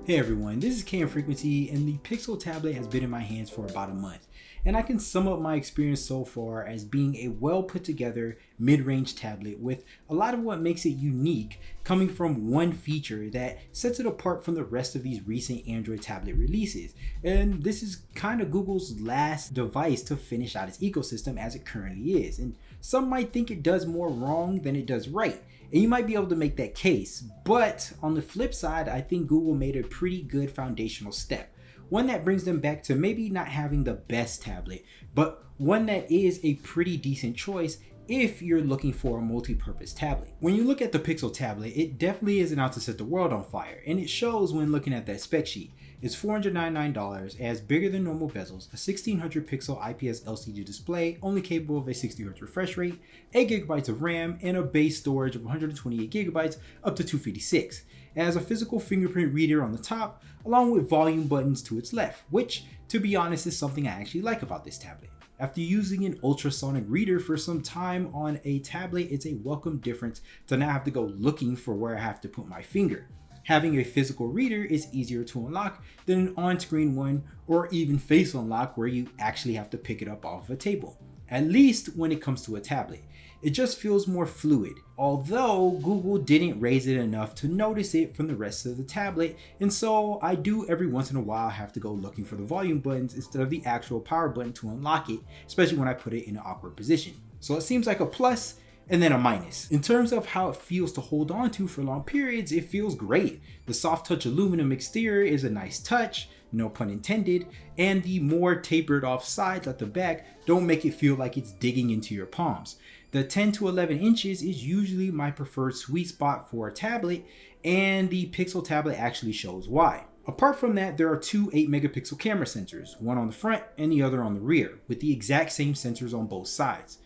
Hey everyone, this is KM Frequency, and the Pixel tablet has been in my hands for about a month, and I can sum up my experience so far as being a well put together mid-range tablet with a lot of what makes it unique coming from one feature that sets it apart from the rest of these recent Android tablet releases. And this is kind of Google's last device to finish out its ecosystem as it currently is, and some might think it does more wrong than it does right. And you might be able to make that case, but on the flip side, I think Google made a pretty good foundational step. One that brings them back to maybe not having the best tablet, but one that is a pretty decent choice if you're looking for a multi-purpose tablet. When you look at the Pixel tablet, it definitely isn't out to set the world on fire, and it shows when looking at that spec sheet. It's $499, it has bigger than normal bezels, a 1600 pixel IPS LCD display, only capable of a 60Hz refresh rate, 8GB of RAM, and a base storage of 128GB up to 256. It has a physical fingerprint reader on the top, along with volume buttons to its left, which, to be honest, is something I actually like about this tablet. After using an ultrasonic reader for some time on a tablet, it's a welcome difference to not have to go looking for where I have to put my finger. Having a physical reader is easier to unlock than an on-screen one, or even face unlock where you actually have to pick it up off a table. At least when it comes to a tablet. It just feels more fluid, although Google didn't raise it enough to notice it from the rest of the tablet, and so I do every once in a while have to go looking for the volume buttons instead of the actual power button to unlock it, especially when I put it in an awkward position. So it seems like a plus and then a minus. In terms of how it feels to hold on to for long periods, it feels great. The soft touch aluminum exterior is a nice touch, no pun intended, and the more tapered off sides at the back don't make it feel like it's digging into your palms. The 10 to 11 inches is usually my preferred sweet spot for a tablet, and the Pixel tablet actually shows why. Apart from that, there are two 8 megapixel camera sensors, one on the front and the other on the rear, with the exact same sensors on both sides.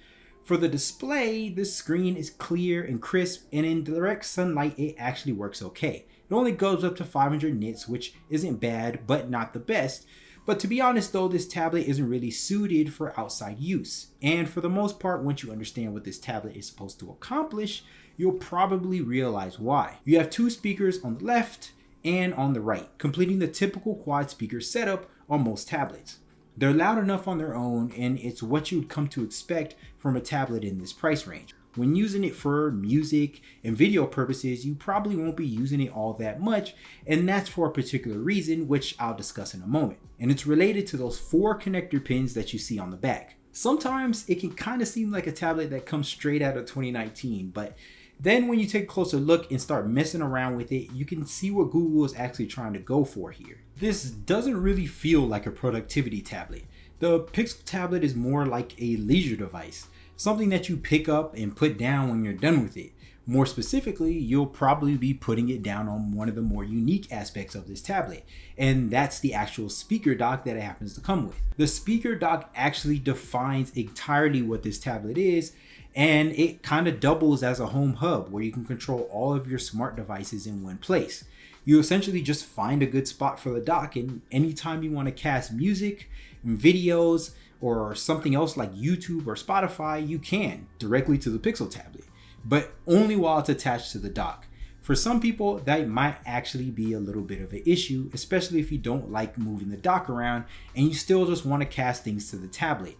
For the display, the screen is clear and crisp, and in direct sunlight it actually works okay. It only goes up to 500 nits, which isn't bad, but not the best. But to be honest though, this tablet isn't really suited for outside use. And for the most part, once you understand what this tablet is supposed to accomplish, you'll probably realize why. You have two speakers on the left and on the right, completing the typical quad speaker setup on most tablets. They're loud enough on their own, and it's what you'd come to expect from a tablet in this price range. When using it for music and video purposes, you probably won't be using it all that much, and that's for a particular reason, which I'll discuss in a moment. And it's related to those 4 connector pins that you see on the back. Sometimes it can kind of seem like a tablet that comes straight out of 2019, but then when you take a closer look and start messing around with it, you can see what Google is actually trying to go for here. This doesn't really feel like a productivity tablet. The Pixel tablet is more like a leisure device, something that you pick up and put down when you're done with it. More specifically, you'll probably be putting it down on one of the more unique aspects of this tablet, and that's the actual speaker dock that it happens to come with. The speaker dock actually defines entirely what this tablet is, and it kind of doubles as a home hub where you can control all of your smart devices in one place. You essentially just find a good spot for the dock, and anytime you want to cast music, videos, or something else like YouTube or Spotify, you can directly to the Pixel tablet, but only while it's attached to the dock. For some people, that might actually be a little bit of an issue, especially if you don't like moving the dock around and you still just want to cast things to the tablet.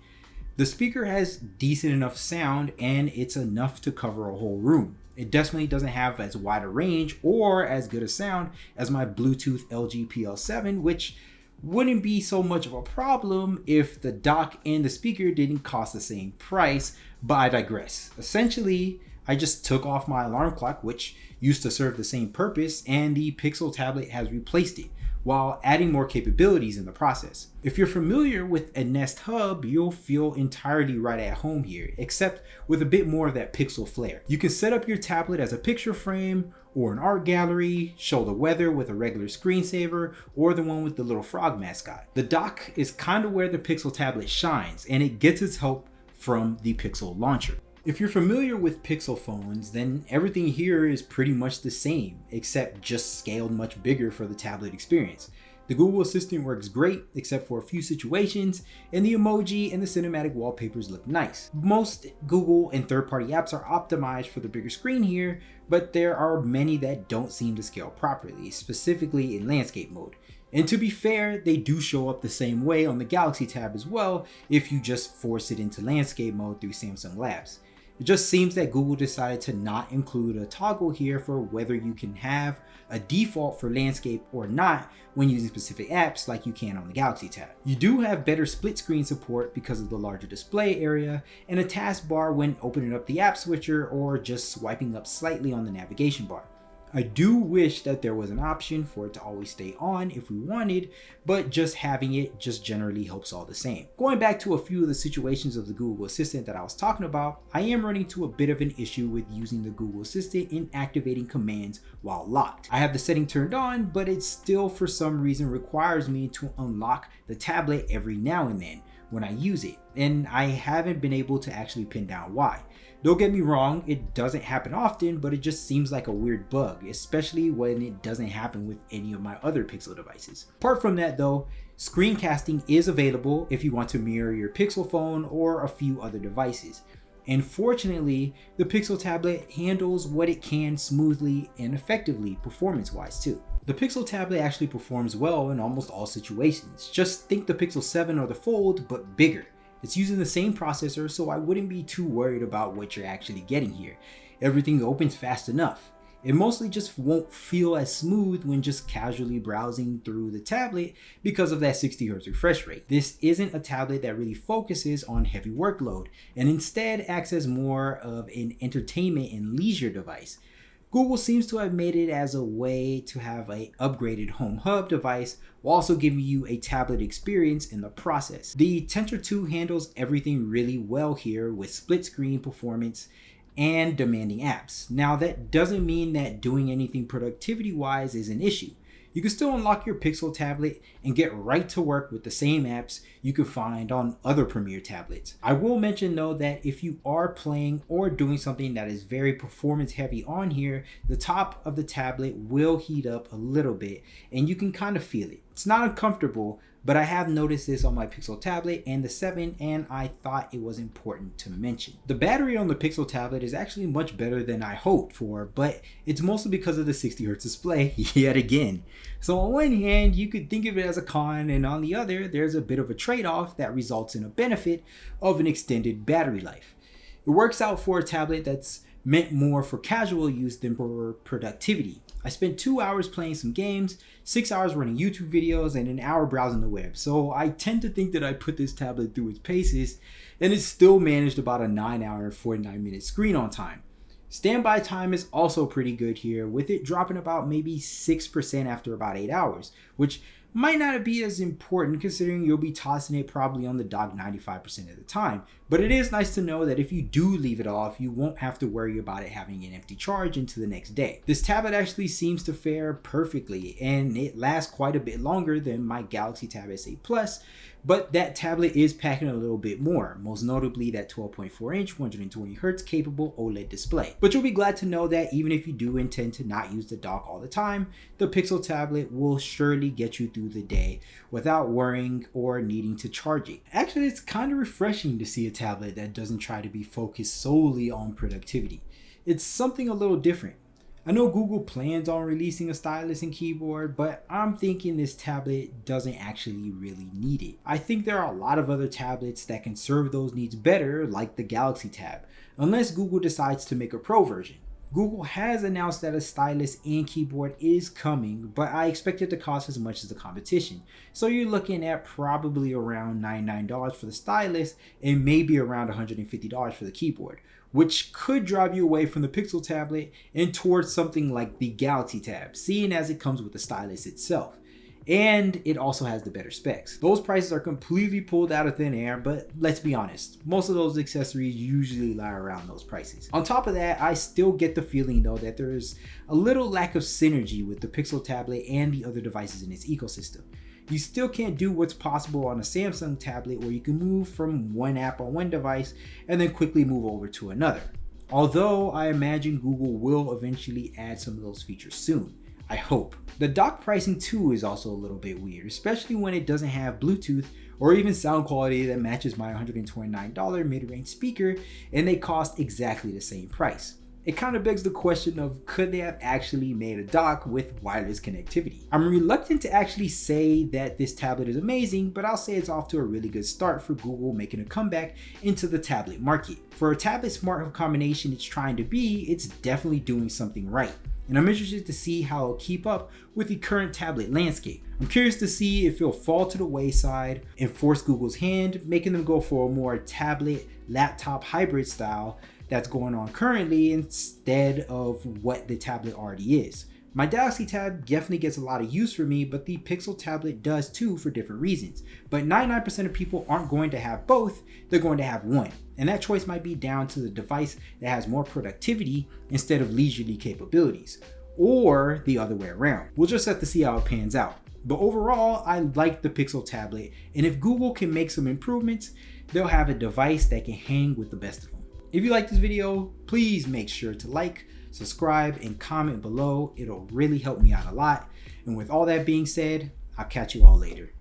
The speaker has decent enough sound, and it's enough to cover a whole room. It definitely doesn't have as wide a range or as good a sound as my Bluetooth LG PL7, which wouldn't be so much of a problem if the dock and the speaker didn't cost the same price, but I digress. Essentially, I just took off my alarm clock, which used to serve the same purpose, and the Pixel tablet has replaced it, while adding more capabilities in the process. If you're familiar with a Nest Hub, you'll feel entirely right at home here, except with a bit more of that Pixel flair. You can set up your tablet as a picture frame, or an art gallery, show the weather with a regular screensaver, or the one with the little frog mascot. The dock is kind of where the Pixel tablet shines, and it gets its help from the Pixel launcher. If you're familiar with Pixel phones, then everything here is pretty much the same, except just scaled much bigger for the tablet experience. The The Google Assistant works great, except for a few situations, and the emoji and the cinematic wallpapers look nice. Most Google and third-party apps are optimized for the bigger screen here, but there are many that don't seem to scale properly, specifically in landscape mode. And to be fair, they do show up the same way on the Galaxy tab as well if you just force it into landscape mode through Samsung Labs. It just seems that Google decided to not include a toggle here for whether you can have a default for landscape or not when using specific apps like you can on the Galaxy tab. You do have better split screen support because of the larger display area and a taskbar when opening up the app switcher or just swiping up slightly on the navigation bar. I do wish that there was an option for it to always stay on if we wanted, but just having it just generally helps all the same. Going back to a few of the situations of the Google Assistant that I was talking about, I am running into a bit of an issue with using the Google Assistant in activating commands while locked. I have the setting turned on, but it still for some reason requires me to unlock the tablet every now and then when I use it, and I haven't been able to actually pin down why. Don't get me wrong, it doesn't happen often, but it just seems like a weird bug, especially when it doesn't happen with any of my other Pixel devices. Apart from that though, screencasting is available if you want to mirror your Pixel phone or a few other devices. And fortunately, the Pixel tablet handles what it can smoothly and effectively performance-wise too. The Pixel tablet actually performs well in almost all situations. Just think the Pixel 7 or the Fold, but bigger. It's using the same processor, so I wouldn't be too worried about what you're actually getting here. Everything opens fast enough. It mostly just won't feel as smooth when just casually browsing through the tablet because of that 60 Hz refresh rate. This isn't a tablet that really focuses on heavy workload and instead acts as more of an entertainment and leisure device. Google seems to have made it as a way to have an upgraded home hub device while also giving you a tablet experience in the process. The Tensor 2 handles everything really well here with split screen performance and demanding apps. Now that doesn't mean that doing anything productivity wise is an issue. You can still unlock your Pixel tablet and get right to work with the same apps you can find on other Premier tablets. I will mention though that if you are playing or doing something that is very performance heavy on here, the top of the tablet will heat up a little bit and you can kind of feel it. It's not uncomfortable, but I have noticed this on my Pixel tablet and the 7, and I thought it was important to mention. The battery on the Pixel tablet is actually much better than I hoped for, but it's mostly because of the 60 Hz display yet again. So on one hand, you could think of it as a con, and on the other, there's a bit of a trade-off that results in a benefit of an extended battery life. It works out for a tablet that's meant more for casual use than for productivity. I spent 2 hours playing some games, 6 hours running YouTube videos, and an hour browsing the web. So I tend to think that I put this tablet through its paces, and it still managed about a 9-hour and 49-minute screen on time. Standby time is also pretty good here, with it dropping about maybe 6% after about 8 hours, which might not be as important considering you'll be tossing it probably on the dock 95% of the time, but it is nice to know that if you do leave it off, you won't have to worry about it having an empty charge into the next day. This tablet actually seems to fare perfectly, and it lasts quite a bit longer than my Galaxy Tab S8 Plus, but that tablet is packing a little bit more, most notably that 12.4 inch 120Hz capable OLED display. But you'll be glad to know that even if you do intend to not use the dock all the time, the Pixel tablet will surely get you through the day without worrying or needing to charge it. Actually, it's kind of refreshing to see a tablet that doesn't try to be focused solely on productivity. It's something a little different. I know Google plans on releasing a stylus and keyboard, but I'm thinking this tablet doesn't actually really need it. I think there are a lot of other tablets that can serve those needs better, like the Galaxy Tab, unless Google decides to make a pro version. Google has announced that a stylus and keyboard is coming, but I expect it to cost as much as the competition. So you're looking at probably around $99 for the stylus and maybe around $150 for the keyboard, which could drive you away from the Pixel tablet and towards something like the Galaxy Tab, seeing as it comes with the stylus itself. And it also has the better specs. Those prices are completely pulled out of thin air, but let's be honest, most of those accessories usually lie around those prices. On top of that, I still get the feeling though that there's a little lack of synergy with the Pixel tablet and the other devices in its ecosystem. You still can't do what's possible on a Samsung tablet where you can move from one app on one device and then quickly move over to another. Although I imagine Google will eventually add some of those features soon. I hope. The dock pricing too is also a little bit weird, especially when it doesn't have Bluetooth or even sound quality that matches my $129 mid-range speaker, and they cost exactly the same price. It kind of begs the question of, could they have actually made a dock with wireless connectivity? I'm reluctant to actually say that this tablet is amazing, but I'll say it's off to a really good start for Google making a comeback into the tablet market. For a tablet smart home combination it's trying to be, it's definitely doing something right. And I'm interested to see how it'll keep up with the current tablet landscape. I'm curious to see if it'll fall to the wayside and force Google's hand, making them go for a more tablet, laptop hybrid style that's going on currently instead of what the tablet already is. My Galaxy Tab definitely gets a lot of use for me, but the Pixel tablet does too for different reasons. But 99% of people aren't going to have both, they're going to have one. And that choice might be down to the device that has more productivity instead of leisurely capabilities, or the other way around. We'll just have to see how it pans out. But overall, I like the Pixel tablet, and if Google can make some improvements, they'll have a device that can hang with the best of them. If you like this video, please make sure to like, subscribe, and comment below. It'll really help me out a lot. And with all that being said, I'll catch you all later.